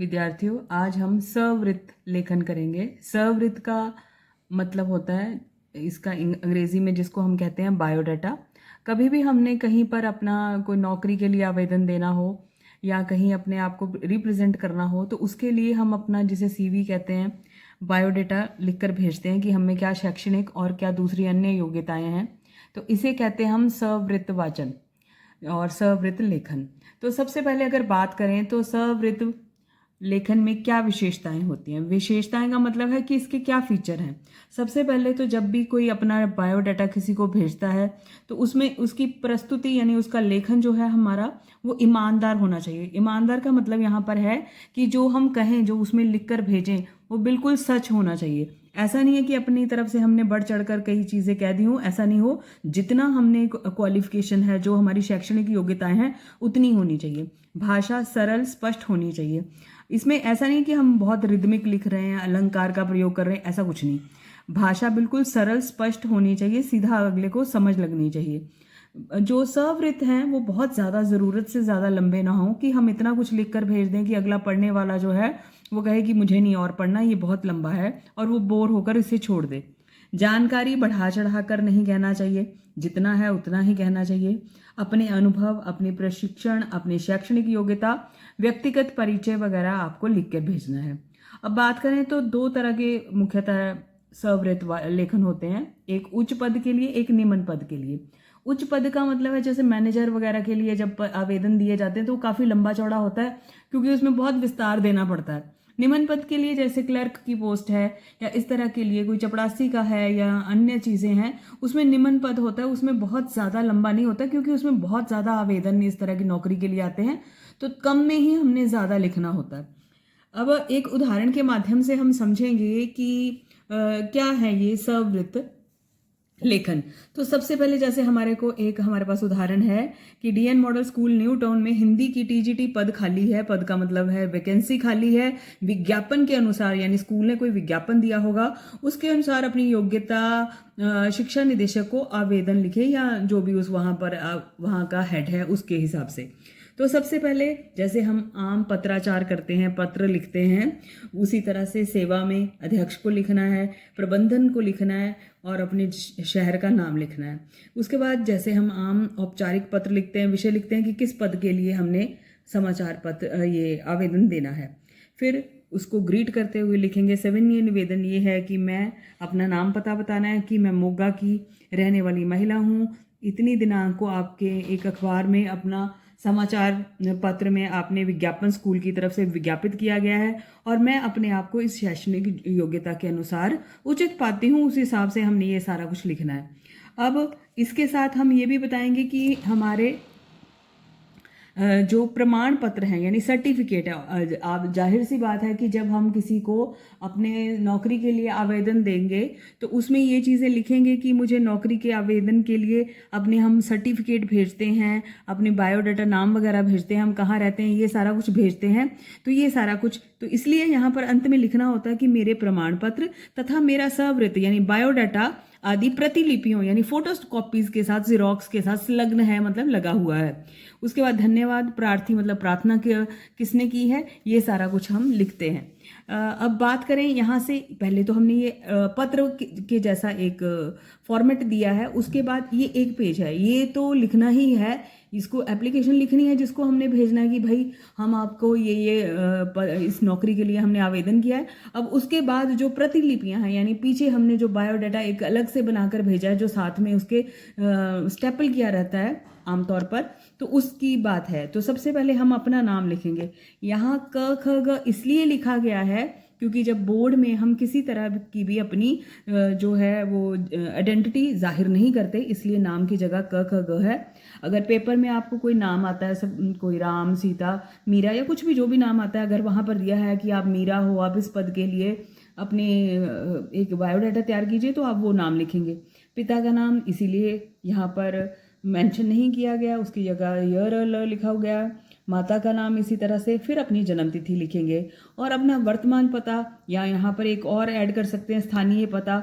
विद्यार्थियों, आज हम सवृत्त लेखन करेंगे। सवृत्त का मतलब होता है, इसका अंग्रेजी में जिसको हम कहते हैं बायोडाटा। कभी भी हमने कहीं पर अपना कोई नौकरी के लिए आवेदन देना हो या कहीं अपने आप को रिप्रेजेंट करना हो, तो उसके लिए हम अपना जिसे सीवी कहते हैं, बायोडाटा लिखकर भेजते हैं कि हमें क्या शैक्षणिक और क्या दूसरी अन्य योग्यताएं हैं। तो इसे कहते हैं हम सवृत्त वाचन और सवृत्त लेखन। तो सबसे पहले अगर बात करें तो सवृत्त लेखन में क्या विशेषताएं होती हैं। विशेषताएं का मतलब है कि इसके क्या फीचर हैं। सबसे पहले तो जब भी कोई अपना बायोडाटा किसी को भेजता है तो उसमें उसकी प्रस्तुति यानी उसका लेखन जो है हमारा, वो ईमानदार होना चाहिए। ईमानदार का मतलब यहाँ पर है कि जो हम कहें, जो उसमें लिख कर भेजें, वो बिल्कुल सच होना चाहिए। ऐसा नहीं है कि अपनी तरफ से हमने बढ़ चढ़कर कई चीज़ें कह दी हों, ऐसा नहीं हो। जितना हमने क्वालिफिकेशन है, जो हमारी शैक्षणिक योग्यताएं हैं, उतनी होनी चाहिए। भाषा सरल स्पष्ट होनी चाहिए। इसमें ऐसा नहीं कि हम बहुत रिदमिक लिख रहे हैं, अलंकार का प्रयोग कर रहे हैं, ऐसा कुछ नहीं। भाषा बिल्कुल सरल स्पष्ट होनी चाहिए, सीधा अगले को समझ लगनी चाहिए। जो सवृत्त हैं वो बहुत ज़्यादा, ज़रूरत से ज़्यादा लंबे ना हों कि हम इतना कुछ लिख कर भेज दें कि अगला पढ़ने वाला जो है वो कहे कि मुझे नहीं और पढ़ना, ये बहुत लंबा है, और वो बोर होकर इसे छोड़ दे। जानकारी बढ़ा चढ़ा कर नहीं कहना चाहिए, जितना है उतना ही कहना चाहिए। अपने अनुभव, अपने प्रशिक्षण, अपनी शैक्षणिक योग्यता, व्यक्तिगत परिचय वगैरह आपको लिख के भेजना है। अब बात करें तो दो तरह के मुख्यतः सवृत्त लेखन होते हैं, एक उच्च पद के लिए, एक निम्न पद के लिए। उच्च पद का मतलब है जैसे मैनेजर वगैरह के लिए जब आवेदन दिए जाते हैं तो वो काफ़ी लंबा चौड़ा होता है, क्योंकि उसमें बहुत विस्तार देना पड़ता है। निम्न पद के लिए जैसे क्लर्क की पोस्ट है या इस तरह के लिए कोई चपरासी का है या अन्य चीज़ें हैं, उसमें निम्न पद होता है, उसमें बहुत ज़्यादा लंबा नहीं होता, क्योंकि उसमें बहुत ज़्यादा आवेदन इस तरह की नौकरी के लिए आते हैं, तो कम में ही हमने ज़्यादा लिखना होता है। अब एक उदाहरण के माध्यम से हम समझेंगे कि क्या है ये सवृत्त लेखन। तो सबसे पहले जैसे हमारे पास उदाहरण है कि DN model school new town में हिंदी की टीजीटी पद खाली है। पद का मतलब है वैकेंसी खाली है। विज्ञापन के अनुसार, यानी स्कूल ने कोई विज्ञापन दिया होगा, उसके अनुसार अपनी योग्यता शिक्षा निदेशक को आवेदन लिखे, या जो भी उस वहाँ का हेड है उसके हिसाब से। तो सबसे पहले जैसे हम आम पत्राचार करते हैं, पत्र लिखते हैं, उसी तरह से सेवा में अध्यक्ष को लिखना है, प्रबंधन को लिखना है और अपने शहर का नाम लिखना है। उसके बाद जैसे हम आम औपचारिक पत्र लिखते हैं, विषय लिखते हैं कि किस पद के लिए हमने समाचार पत्र ये आवेदन देना है। फिर उसको ग्रीट करते हुए लिखेंगे। सेवन्य निवेदन ये है कि मैं अपना नाम पता बताना है कि मैं मोगा की रहने वाली महिला हूँ, इतनी दिनांक को आपके एक अखबार में अपना समाचार पत्र में आपने विज्ञापन स्कूल की तरफ से विज्ञापित किया गया है और मैं अपने आप को इस शैक्षणिक योग्यता के अनुसार उचित पाती हूँ, उस हिसाब से हमने ये सारा कुछ लिखना है। अब इसके साथ हम ये भी बताएंगे कि हमारे जो प्रमाण पत्र हैं यानी सर्टिफिकेट है, आप जाहिर सी बात है कि जब हम किसी को अपने नौकरी के लिए आवेदन देंगे तो उसमें ये चीज़ें लिखेंगे कि मुझे नौकरी के आवेदन के लिए अपने हम सर्टिफिकेट भेजते हैं, अपने बायोडाटा नाम वगैरह भेजते हैं, हम कहाँ रहते हैं ये सारा कुछ भेजते हैं। तो ये सारा कुछ, तो इसलिए यहाँ पर अंत में लिखना होता है कि मेरे प्रमाण पत्र तथा मेरा सवृत्त यानी बायोडाटा आदि प्रतिलिपियों यानी फोटो कॉपीज के साथ, जीरोक्स के साथ संलग्न है, मतलब लगा हुआ है। उसके बाद धन्यवाद, प्रार्थी मतलब प्रार्थना किसने की है, ये सारा कुछ हम लिखते हैं। अब बात करें यहाँ से, पहले तो हमने ये पत्र के जैसा एक फॉर्मेट दिया है, उसके बाद ये एक पेज है, ये तो लिखना ही है, इसको एप्लीकेशन लिखनी है जिसको हमने भेजना है कि भाई हम आपको ये इस नौकरी के लिए हमने आवेदन किया है। अब उसके बाद जो प्रतिलिपियां हैं यानी पीछे हमने जो बायोडाटा एक अलग से बनाकर भेजा है, जो साथ में उसके स्टेपल किया रहता है आमतौर पर, तो उसकी बात है। तो सबसे पहले हम अपना नाम लिखेंगे। यहाँ क ख ग इसलिए लिखा गया है क्योंकि जब बोर्ड में हम किसी तरह की भी अपनी जो है वो आइडेंटिटी जाहिर नहीं करते, इसलिए नाम की जगह क ख ग है। अगर पेपर में आपको कोई नाम आता है, सब कोई राम, सीता, मीरा या कुछ भी जो भी नाम आता है, अगर वहाँ पर दिया है कि आप मीरा हो, आप इस पद के लिए अपने एक बायोडाटा तैयार कीजिए, तो आप वो नाम लिखेंगे। पिता का नाम इसीलिए यहाँ पर मेंशन नहीं किया गया, उसकी जगह य लिखा गया। माता का नाम इसी तरह से, फिर अपनी जन्मतिथि लिखेंगे और अपना वर्तमान पता, या यहाँ पर एक और ऐड कर सकते हैं स्थानीय पता,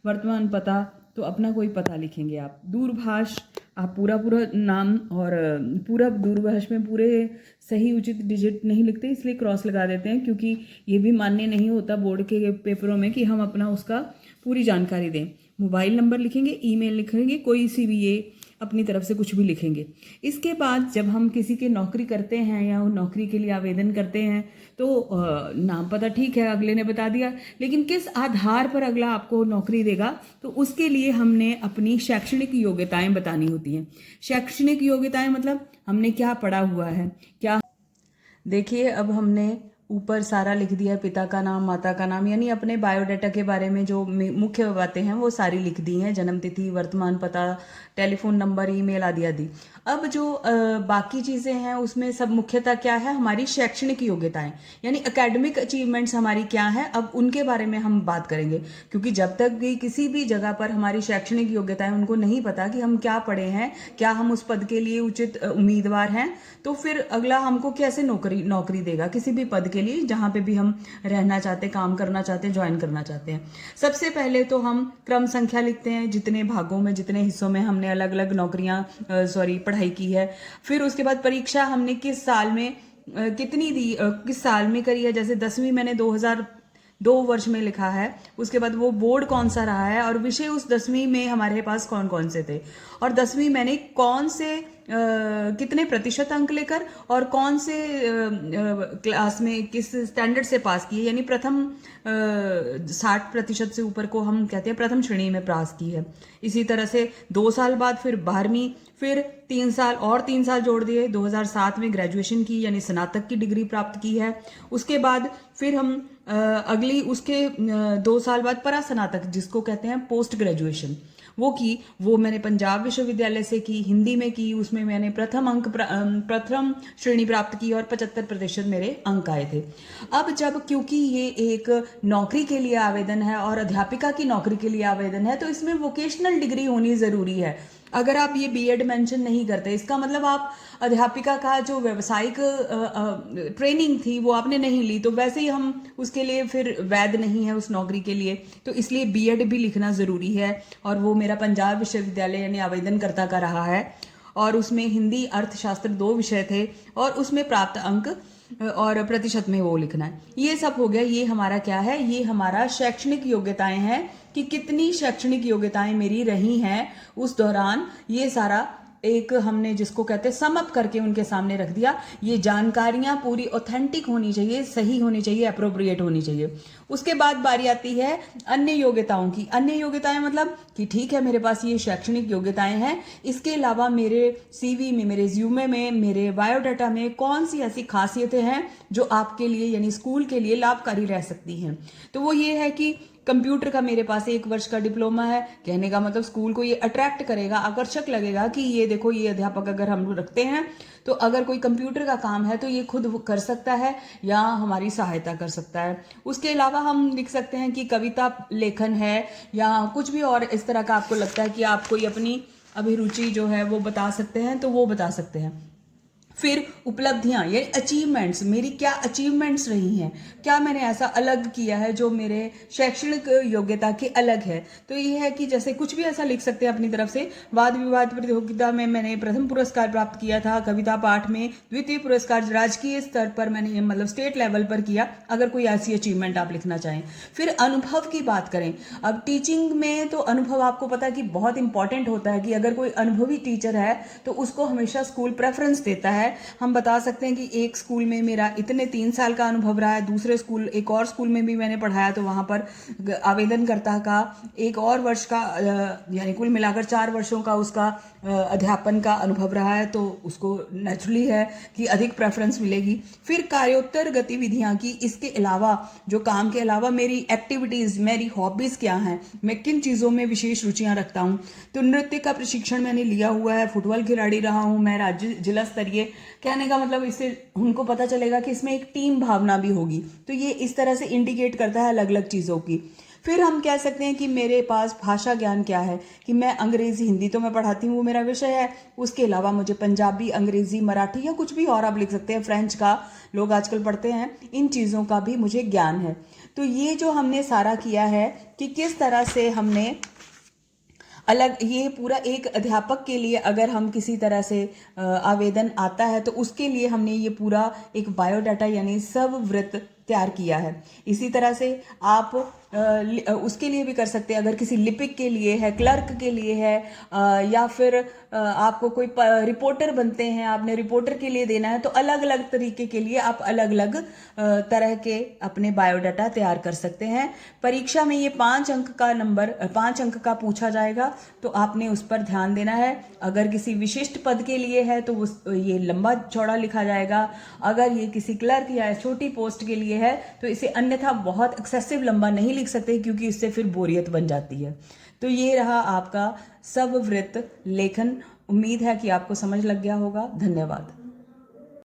वर्तमान पता, तो अपना कोई पता लिखेंगे आप। दूरभाष आप पूरा पूरा नाम और पूरा दूरभाष में पूरे सही उचित डिजिट नहीं लिखते, इसलिए क्रॉस लगा देते हैं, क्योंकि ये भी मान्य नहीं होता बोर्ड के पेपरों में कि हम अपना उसका पूरी जानकारी दें। मोबाइल नंबर लिखेंगे, ईमेल लिखेंगे, कोई सी भी ये अपनी तरफ से कुछ भी लिखेंगे। इसके बाद जब हम किसी की नौकरी करते हैं या नौकरी के लिए आवेदन करते हैं तो नाम पता ठीक है, अगले ने बता दिया, लेकिन किस आधार पर अगला आपको नौकरी देगा, तो उसके लिए हमने अपनी शैक्षणिक योग्यताएं बतानी होती हैं। शैक्षणिक योग्यताएं मतलब हमने क्या पढ़ा हुआ है, क्या। देखिए, अब हमने ऊपर सारा लिख दिया है, पिता का नाम, माता का नाम, यानी अपने बायोडाटा के बारे में जो मुख्य बातें हैं वो सारी लिख दी हैं, जन्म तिथि, वर्तमान पता, टेलीफोन नंबर, ईमेल आदि आदि। अब जो बाकी चीज़ें हैं उसमें सब मुख्यतः क्या है, हमारी शैक्षणिक योग्यताएं, यानी एकेडमिक अचीवमेंट्स हमारी क्या है, अब उनके बारे में हम बात करेंगे। क्योंकि जब तक भी किसी भी जगह पर हमारी शैक्षणिक योग्यताएं उनको नहीं पता कि हम क्या पढ़े हैं, क्या हम उस पद के लिए उचित उम्मीदवार हैं, तो फिर अगला हमको कैसे नौकरी देगा किसी भी पद के लिए जहां पे भी हम रहना चाहते, काम करना चाहते, ज्वाइन करना चाहते हैं। सबसे पहले तो हम क्रम संख्या लिखते हैं, जितने भागों में, जितने हिस्सों में हमने अलग अलग नौकरियां पढ़ाई की है। फिर उसके बाद परीक्षा हमने किस साल में कितनी दी, किस साल में करी है। जैसे 10वीं मैंने 2002 वर्ष में लिखा है। उसके बाद वो बोर्ड कौन सा रहा है और विषय उस 10वीं में हमारे पास कौन कौन से थे, और 10वीं मैंने कौन से कितने प्रतिशत अंक लेकर और कौन से क्लास में किस स्टैंडर्ड से पास किए, यानी प्रथम 60% से ऊपर को हम कहते हैं प्रथम श्रेणी में पास की है। इसी तरह से 2 साल बाद फिर 12वीं, फिर 3 साल और 3 साल जोड़ दिए, 2007 में ग्रेजुएशन की यानी स्नातक की डिग्री प्राप्त की है। उसके बाद फिर हम अगली उसके 2 साल बाद परास्नातक जिसको कहते हैं पोस्ट ग्रेजुएशन वो की, वो मैंने पंजाब विश्वविद्यालय से की, हिंदी में की। उसमें मैंने प्रथम श्रेणी प्राप्त की और 75% मेरे अंक आए थे। अब जब क्योंकि ये एक नौकरी के लिए आवेदन है और अध्यापिका की नौकरी के लिए आवेदन है, तो इसमें वोकेशनल डिग्री होनी ज़रूरी है। अगर आप ये बीएड मेंशन नहीं करते, इसका मतलब आप अध्यापिका का जो व्यावसायिक ट्रेनिंग थी वो आपने नहीं ली, तो वैसे ही हम उसके लिए फिर वैध नहीं है उस नौकरी के लिए। तो इसलिए बीएड भी लिखना ज़रूरी है, और वो मेरा पंजाब विश्वविद्यालय यानी आवेदनकर्ता का रहा है। और उसमें हिंदी, अर्थशास्त्र 2 विषय थे, और उसमें प्राप्त अंक और प्रतिशत में वो लिखना है। ये सब हो गया। ये हमारा क्या है, ये हमारा शैक्षणिक योग्यताएं हैं कि कितनी शैक्षणिक योग्यताएं मेरी रही हैं उस दौरान। ये सारा एक हमने जिसको कहते हैं सम अप करके उनके सामने रख दिया। ये जानकारियां पूरी ऑथेंटिक होनी चाहिए, सही होनी चाहिए, अप्रोप्रिएट होनी चाहिए। उसके बाद बारी आती है अन्य योग्यताओं की। अन्य योग्यताएं मतलब कि ठीक है, मेरे पास ये शैक्षणिक योग्यताएं हैं, इसके अलावा मेरे सीवी में, मेरे रिज्यूमे में, मेरे बायोडाटा में कौन सी ऐसी खासियतें हैं जो आपके लिए यानी स्कूल के लिए लाभकारी रह सकती हैं। तो वो ये है कि कंप्यूटर का मेरे पास 1 वर्ष का डिप्लोमा है। कहने का मतलब स्कूल को ये अट्रैक्ट करेगा, आकर्षक लगेगा कि ये देखो, ये अध्यापक अगर हम रखते हैं तो अगर कोई कंप्यूटर का काम है तो ये खुद कर सकता है या हमारी सहायता कर सकता है। उसके अलावा हम लिख सकते हैं कि कविता लेखन है या कुछ भी और इस तरह का आपको लगता है कि आप कोई अपनी अभिरुचि जो है वो बता सकते हैं, तो वो बता सकते हैं। फिर उपलब्धियां, ये अचीवमेंट्स, मेरी क्या अचीवमेंट्स रही हैं, क्या मैंने ऐसा अलग किया है जो मेरे शैक्षणिक योग्यता के अलग है। तो ये है कि जैसे कुछ भी ऐसा लिख सकते हैं अपनी तरफ से। वाद विवाद प्रतियोगिता में मैंने प्रथम पुरस्कार प्राप्त किया था, कविता पाठ में द्वितीय पुरस्कार राजकीय स्तर पर मैंने मतलब स्टेट लेवल पर किया, अगर कोई ऐसी अचीवमेंट आप लिखना चाहें। फिर अनुभव की बात करें। अब टीचिंग में तो अनुभव आपको पता है कि बहुत इंपॉर्टेंट होता है कि अगर कोई अनुभवी टीचर है तो उसको हमेशा स्कूल प्रेफरेंस देता है। हम बता सकते हैं कि एक स्कूल में मेरा इतने 3 साल का अनुभव रहा है, दूसरे स्कूल, एक और स्कूल में भी मैंने पढ़ाया तो वहाँ पर आवेदनकर्ता का 1 और वर्ष का यानी कुल मिलाकर 4 वर्षों का उसका अध्यापन का अनुभव रहा है, तो उसको नेचुरली है कि अधिक प्रेफरेंस मिलेगी। फिर कार्योत्तर गतिविधियां की, इसके अलावा जो काम के अलावा मेरी एक्टिविटीज़, मेरी हॉबीज़ क्या हैं, मैं किन चीज़ों में विशेष रुचियां रखता हूं। तो नृत्य का प्रशिक्षण मैंने लिया हुआ है, फुटबॉल खिलाड़ी रहा हूं मैं, राज्य जिला स्तरीय। कहने का मतलब इससे उनको पता चलेगा कि इसमें एक टीम भावना भी होगी। तो ये इस तरह से इंडिकेट करता है अलग अलग चीज़ों की। फिर हम कह सकते हैं कि मेरे पास भाषा ज्ञान क्या है, कि मैं अंग्रेजी, हिंदी तो मैं पढ़ाती हूँ, वो मेरा विषय है। उसके अलावा मुझे पंजाबी, अंग्रेजी, मराठी या कुछ भी और आप लिख सकते हैं, फ्रेंच का लोग आजकल पढ़ते हैं, इन चीज़ों का भी मुझे ज्ञान है। तो ये जो हमने सारा किया है कि किस तरह से हमने अलग ये पूरा एक अध्यापक के लिए अगर हम किसी तरह से आवेदन आता है तो उसके लिए हमने ये पूरा एक बायोडाटा यानी स्ववृत्त तैयार किया है। इसी तरह से आप उसके लिए भी कर सकते हैं, अगर किसी लिपिक के लिए है, क्लर्क के लिए है, या फिर आपको कोई रिपोर्टर बनते हैं, आपने रिपोर्टर के लिए देना है, तो अलग अलग तरीके के लिए आप अलग अलग तरह के अपने बायोडाटा तैयार कर सकते हैं। परीक्षा में ये 5 अंक का पूछा जाएगा, तो आपने उस पर ध्यान देना है। अगर किसी विशिष्ट पद के लिए है तो ये लंबा चौड़ा लिखा जाएगा। अगर ये किसी क्लर्क या छोटी पोस्ट के लिए है तो इसे अन्यथा बहुत एक्सेसिव लंबा नहीं लिख सकते, क्योंकि इससे फिर बोरियत बन जाती है। तो ये रहा आपका स्ववृत्त लेखन। उम्मीद है कि आपको समझ लग गया होगा। धन्यवाद।